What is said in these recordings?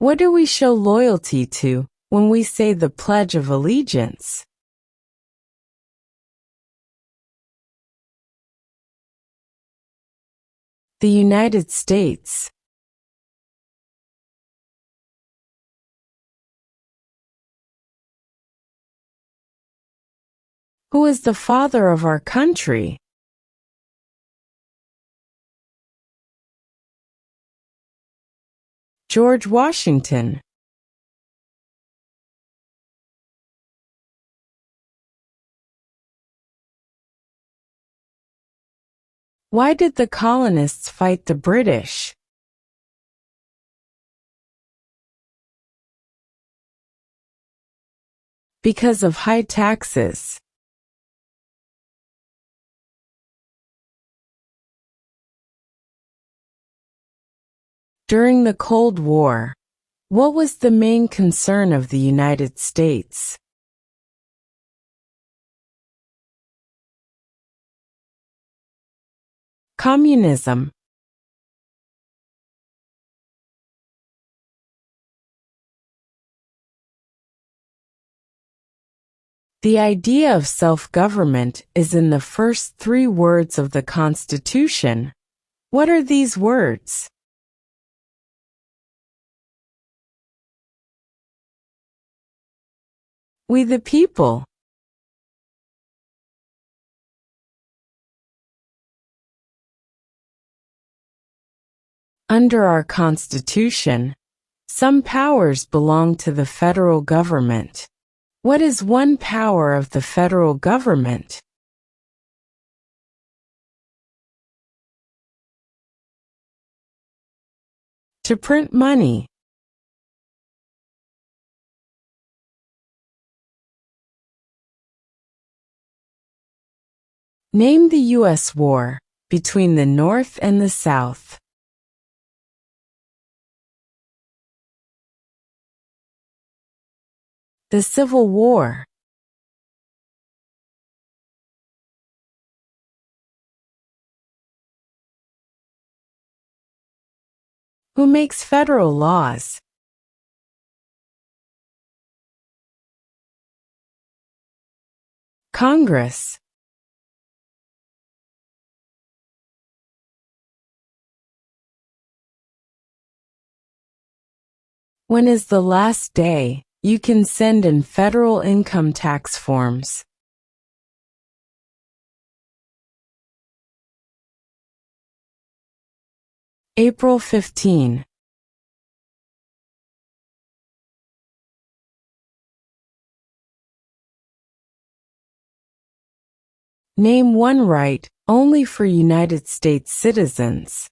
What do we show loyalty to when we say the Pledge of Allegiance? The United States. Who is the father of our country? George Washington. Why did the colonists fight the British? Because of high taxes. During the Cold War, what was the main concern of the United States? Communism. The idea of self-government is in the first 3 words of the Constitution. What are these words? We the people. Under our Constitution, some powers belong to the federal government. What is one power of the federal government? To print money. Name the U.S. war between the North and the South. The Civil War. Who makes federal laws? Congress. When is the last day you can send in federal income tax forms? April 15. Name one right only for United States citizens.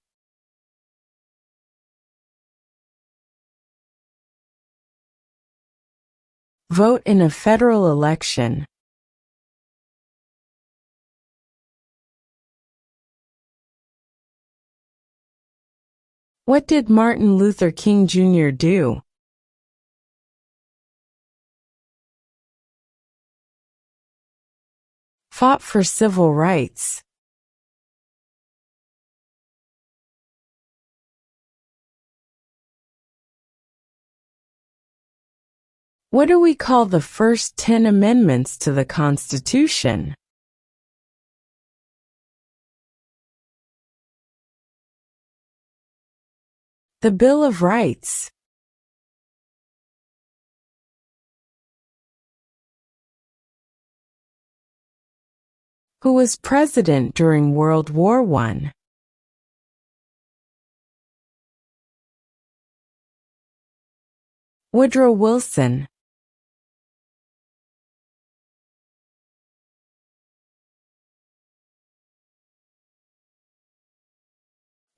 Vote in a federal election. What did Martin Luther King Jr. do? Fought for civil rights. What do we call the first 10 amendments to the Constitution? The Bill of Rights. Who was president during World War I? Woodrow Wilson.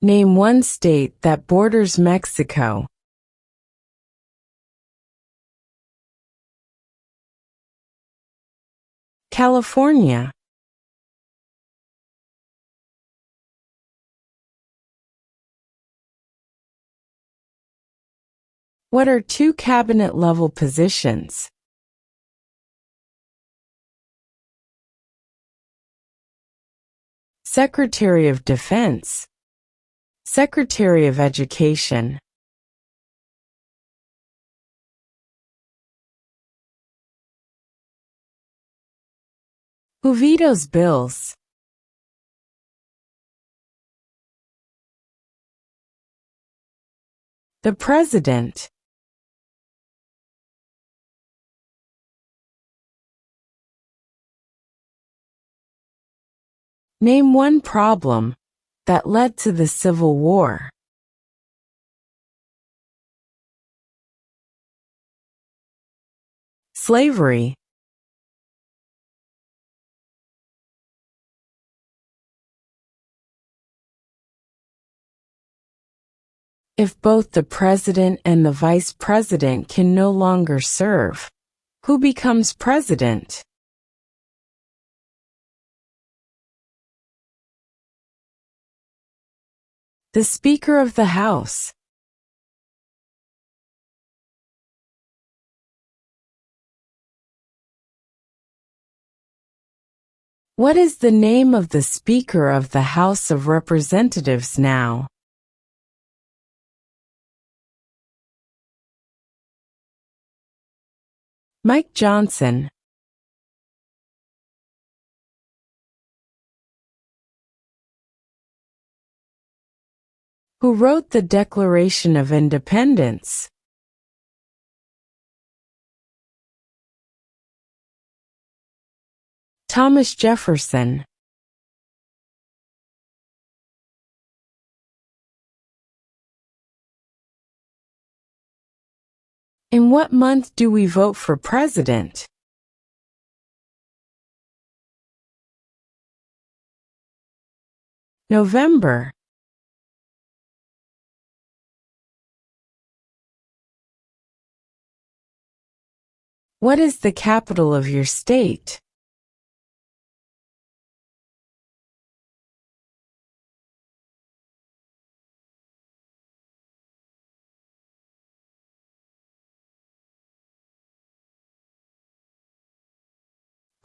Name one state that borders Mexico. California. What are 2 cabinet-level positions? Secretary of Defense. Secretary of Education. Who vetoes bills? The President. Name one problem that led to the Civil War. Slavery. If both the President and the Vice President can no longer serve, who becomes President? The Speaker of the House. What is the name of the Speaker of the House of Representatives now? Mike Johnson. Who wrote the Declaration of Independence? Thomas Jefferson. In what month do we vote for president? November. What is the capital of your state?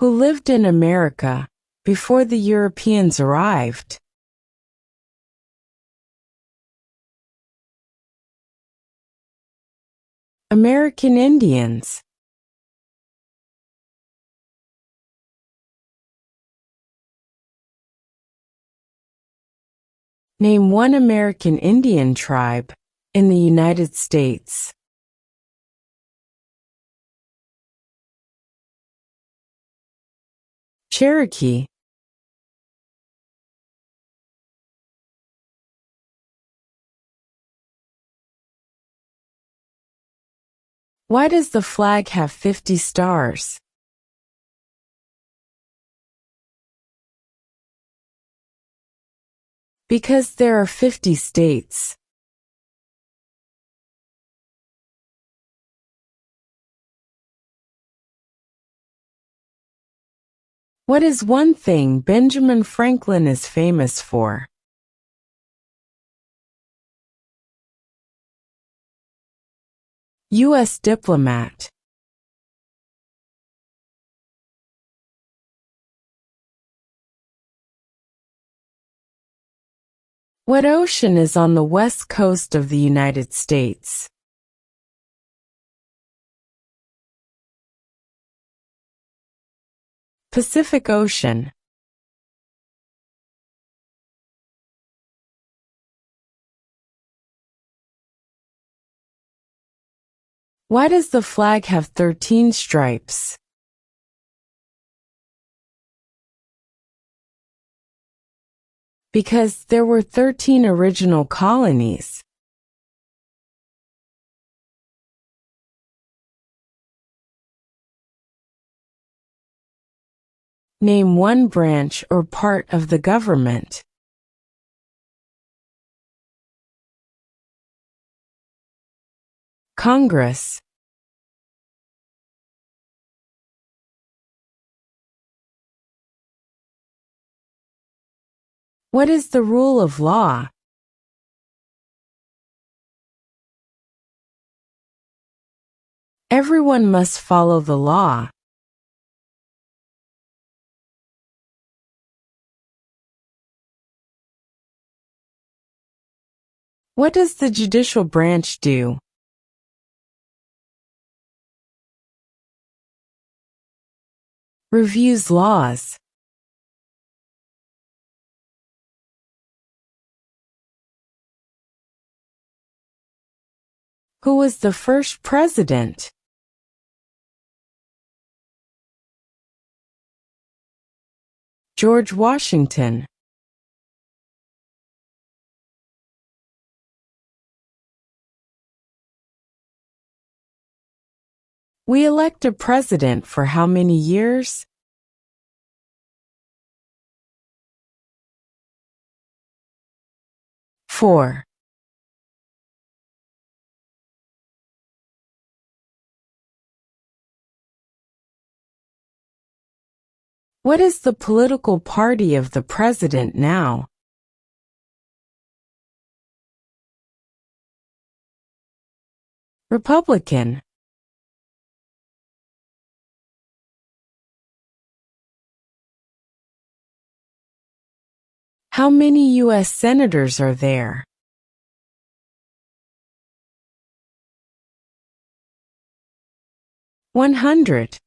Who lived in America before the Europeans arrived? American Indians. Name one American Indian tribe in the United States. Cherokee. Why does the flag have 50 stars? Because there are 50 states. What is one thing Benjamin Franklin is famous for? U.S. diplomat. What ocean is on the west coast of the United States? Pacific Ocean. Why does the flag have 13 stripes? Because there were 13 original colonies. Name one branch or part of the government. Congress. What is the rule of law? Everyone must follow the law. What does the judicial branch do? Reviews laws. Who was the first president? George Washington. We elect a president for how many years? 4. What is the political party of the president now? Republican. How many U.S. senators are there? 100.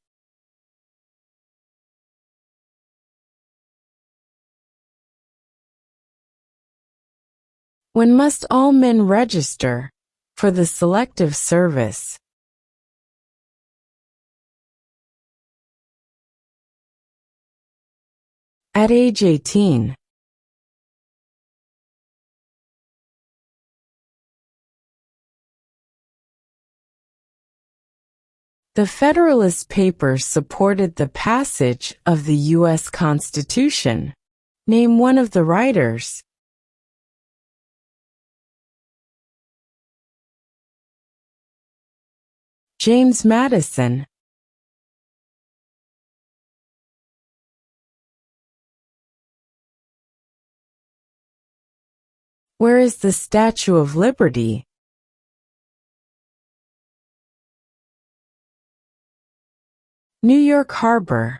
When must all men register for the Selective Service? At age 18. The Federalist Papers supported the passage of the U.S. Constitution. Name one of the writers. James Madison. Where is the Statue of Liberty? New York Harbor.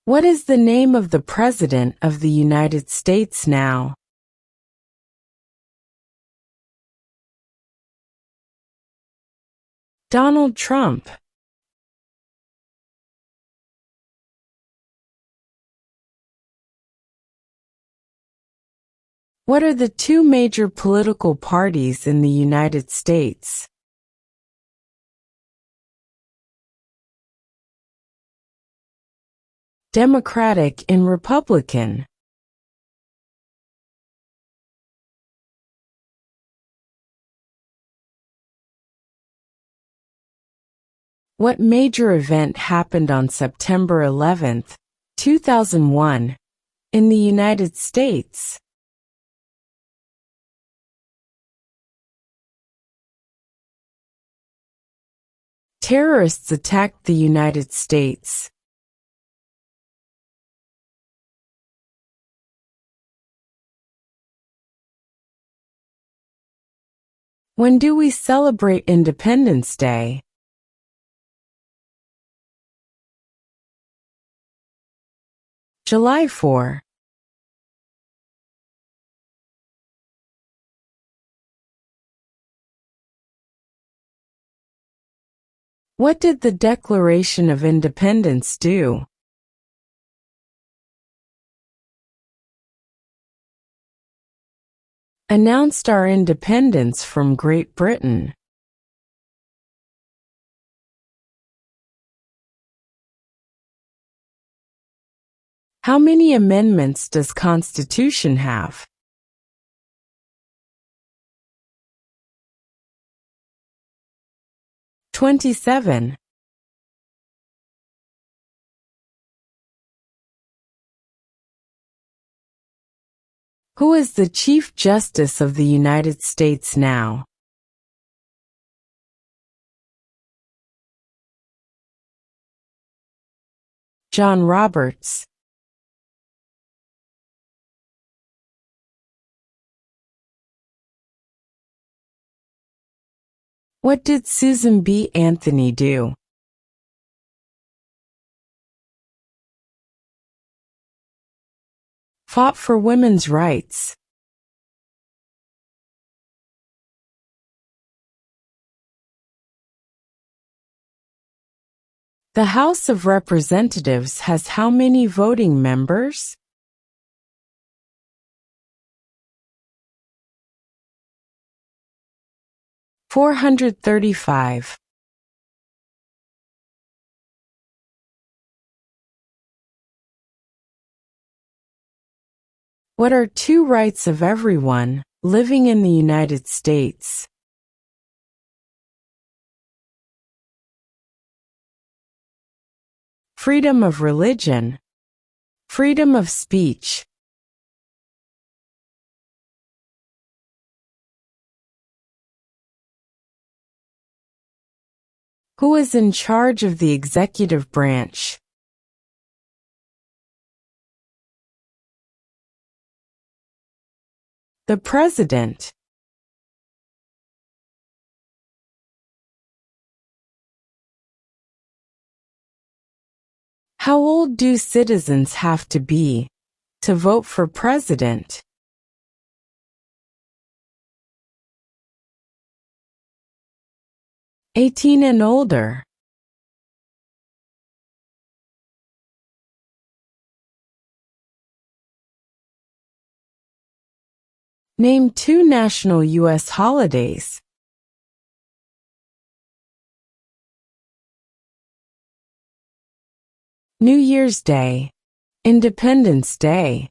What is the name of the President of the United States now? Donald Trump. What are the two major political parties in the United States? Democratic and Republican. What major event happened on September 11, 2001, in the United States? Terrorists attacked the United States. When do we celebrate Independence Day? July 4. What did the Declaration of Independence do? Announced our independence from Great Britain. How many amendments does Constitution have? 27. Who is the Chief Justice of the United States now? John Roberts. What did Susan B. Anthony do? Fought for women's rights. The House of Representatives has how many voting members? (435). What are two rights of everyone living in the United States? Freedom of religion, freedom of speech. Who is in charge of the executive branch? The President. How old do citizens have to be to vote for president? 18 and older. Name two national U.S. holidays. New Year's Day, Independence Day.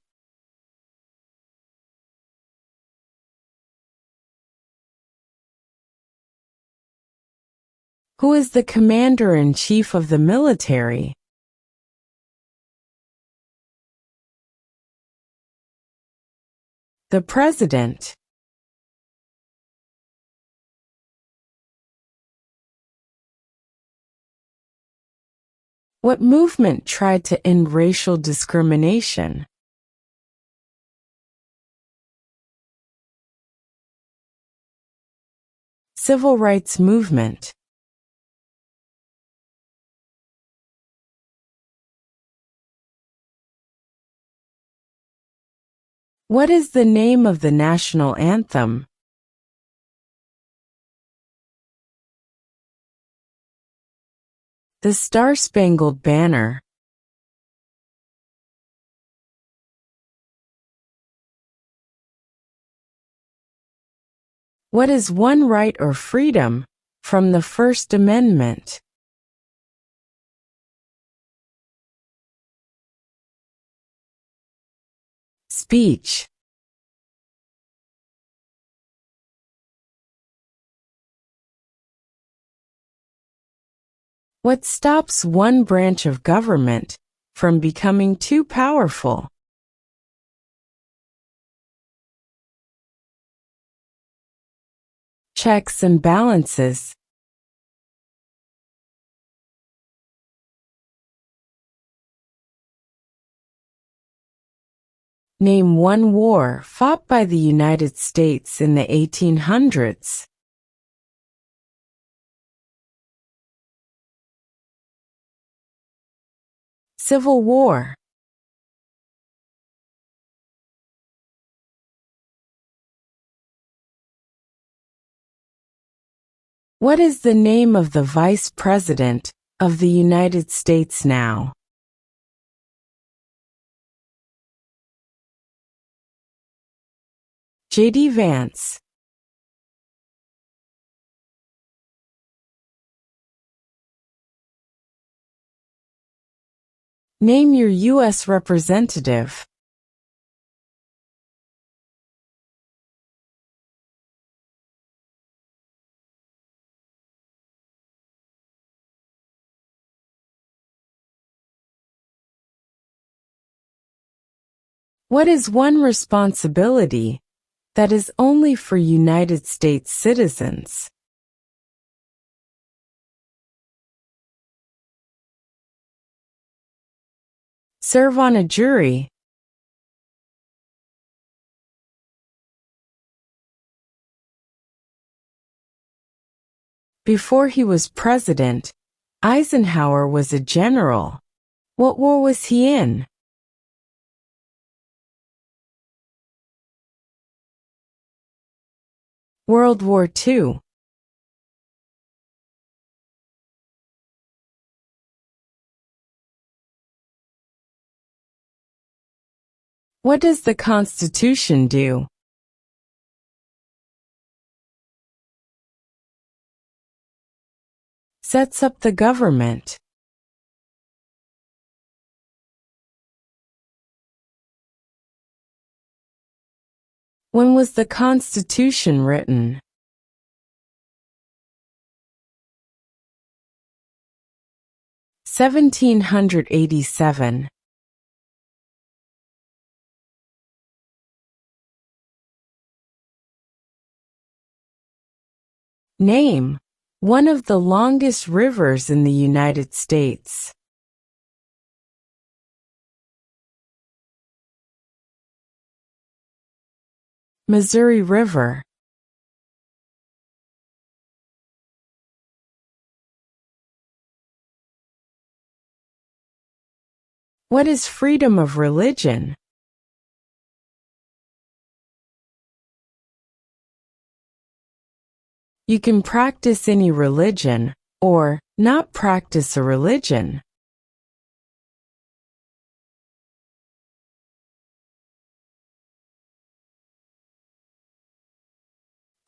Who is the Commander-in-Chief of the military? The President. What movement tried to end racial discrimination? Civil rights movement. What is the name of the national anthem? The Star-Spangled Banner. What is one right or freedom from the First Amendment? Speech. What stops one branch of government from becoming too powerful? Checks and balances. Name one war fought by the United States in the 1800s. Civil War. What is the name of the Vice President of the United States now? J.D. Vance. Name your U.S. representative. What is one responsibility that is only for United States citizens? Serve on a jury. Before he was president, Eisenhower was a general. What war was he in? World War II. What does the Constitution do? Sets up the government. When was the Constitution written? 1787. Name one of the longest rivers in the United States. Missouri River. What is freedom of religion? You can practice any religion, or not practice a religion.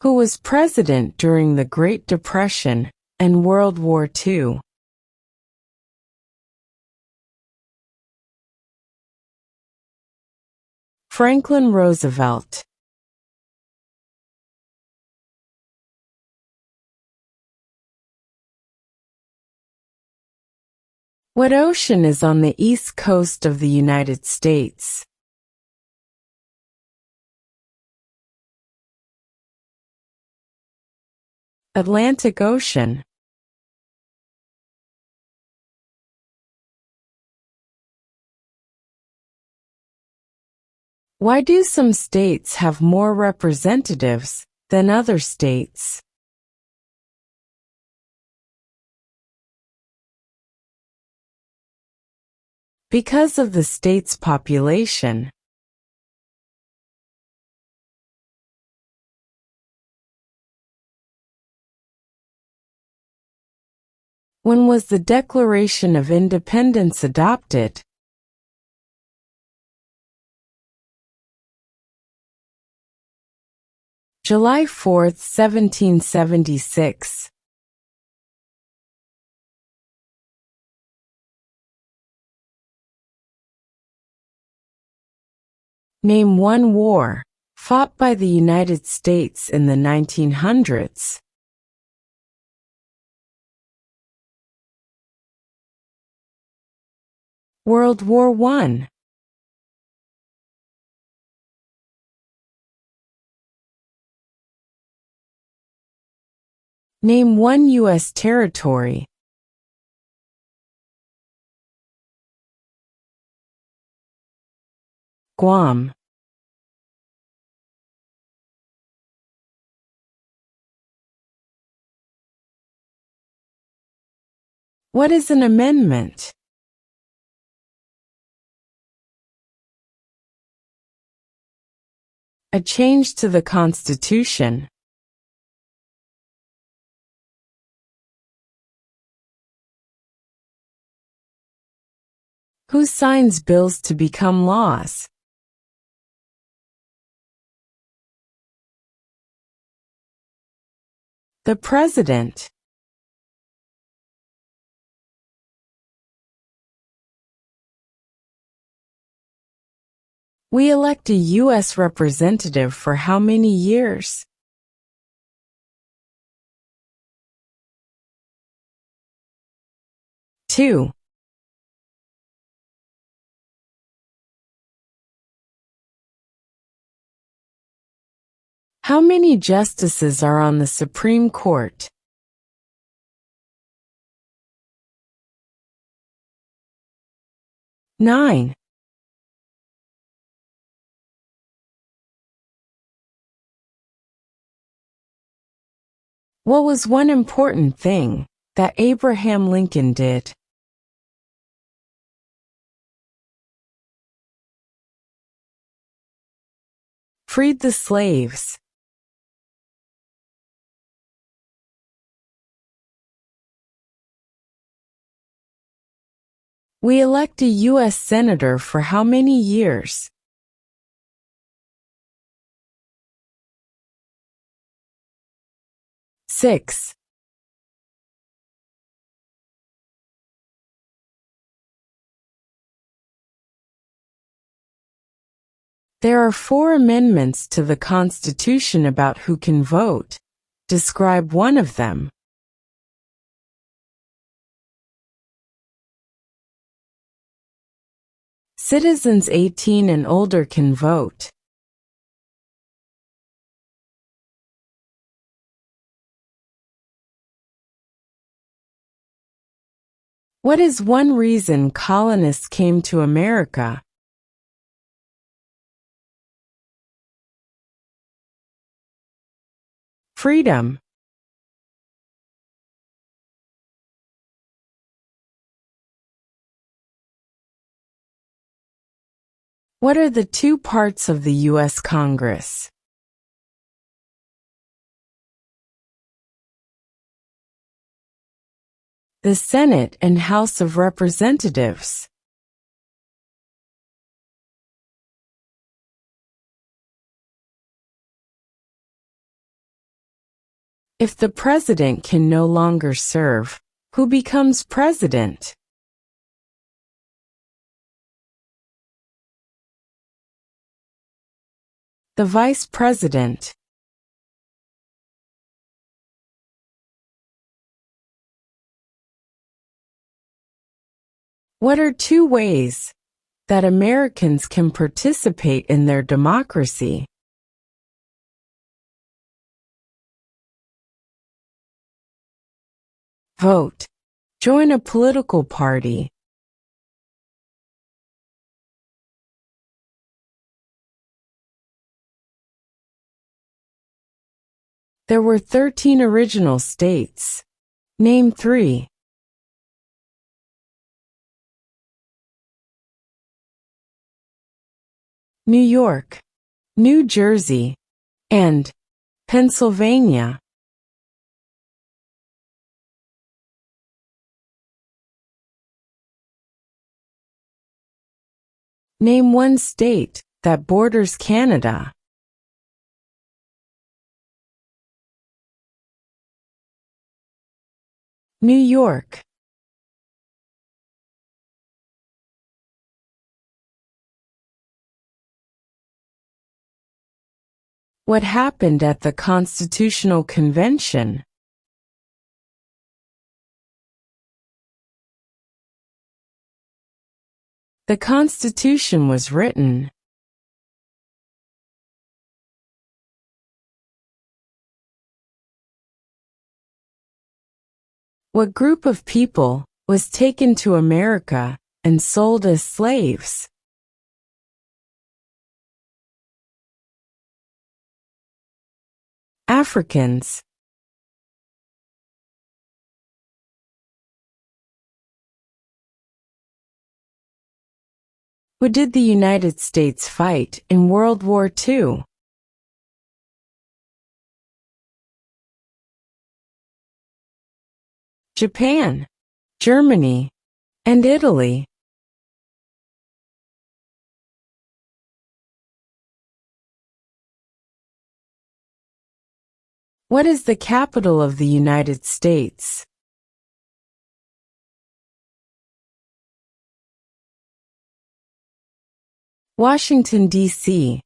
Who was president during the Great Depression and World War II? Franklin Roosevelt. What ocean is on the east coast of the United States? Atlantic Ocean. Why do some states have more representatives than other states? Because of the state's population. When was the Declaration of Independence adopted? July 4, 1776. Name one war fought by the United States in the 1900s. World War I. Name one U.S. territory. Guam. What is an amendment? A change to the Constitution. Who signs bills to become laws? The President. We elect a U.S. representative for how many years? 2. How many justices are on the Supreme Court? 9. What was one important thing that Abraham Lincoln did? Freed the slaves. We elect a U.S. Senator for how many years? 6. There are 4 amendments to the Constitution about who can vote. Describe one of them. Citizens 18 and older can vote. What is one reason colonists came to America? Freedom. What are the 2 parts of the U.S. Congress? The Senate and House of Representatives. If the president can no longer serve, who becomes president? The vice president. What are 2 ways that Americans can participate in their democracy? Vote. Join a political party. There were 13 original states. Name 3. New York, New Jersey, and Pennsylvania. Name one state that borders Canada. New York. What happened at the Constitutional Convention? The Constitution was written. What group of people was taken to America and sold as slaves? Africans. Who did the United States fight in World War II? Japan, Germany, and Italy. What is the capital of the United States? Washington, D.C.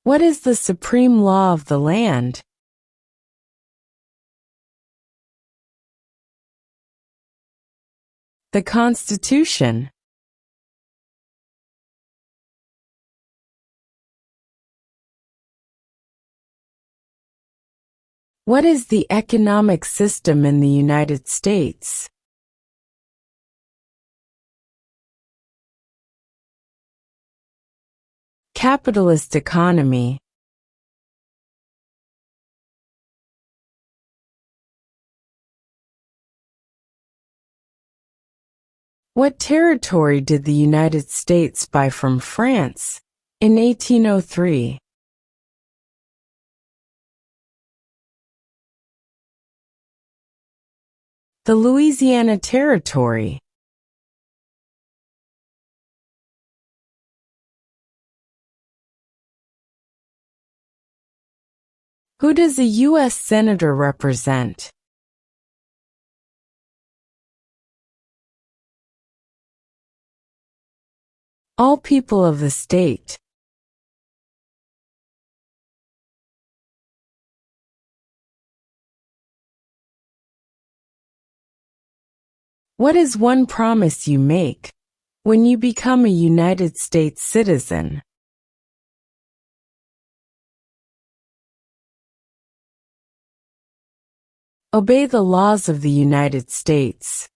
What is the supreme law of the land? The Constitution. What is the economic system in the United States? Capitalist economy. What territory did the United States buy from France in 1803? The Louisiana Territory. Who does a U.S. Senator represent? All people of the state. What is one promise you make when you become a United States citizen? Obey the laws of the United States.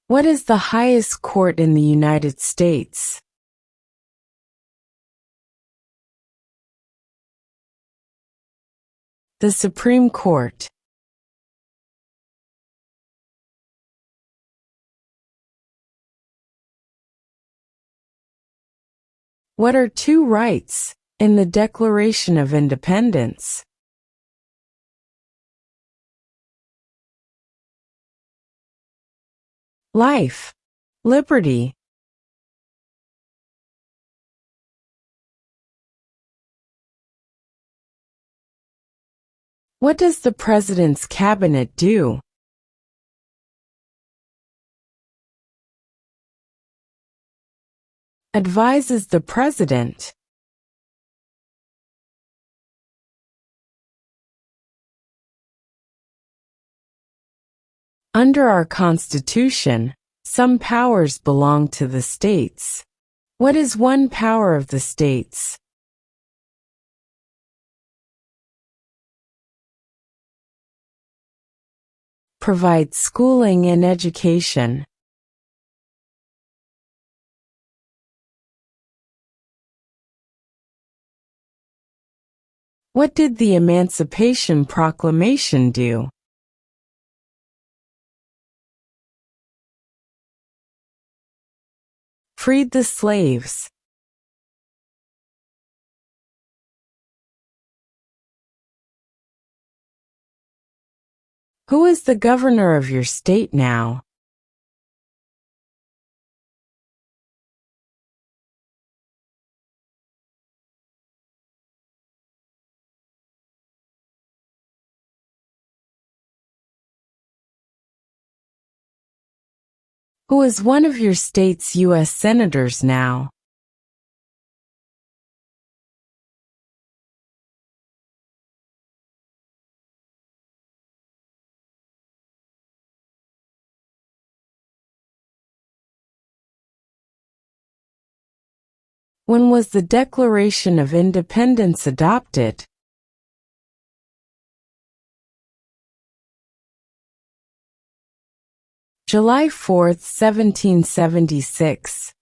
What is the highest court in the United States? The Supreme Court. What are two rights in the Declaration of Independence? Life, liberty. What does the President's Cabinet do? Advises the President. Under our Constitution, some powers belong to the states. What is one power of the states? Provide schooling and education. What did the Emancipation Proclamation do? Freed the slaves. Who is the governor of your state now? Who is one of your state's U.S. senators now? When was the Declaration of Independence adopted? July 4, 1776.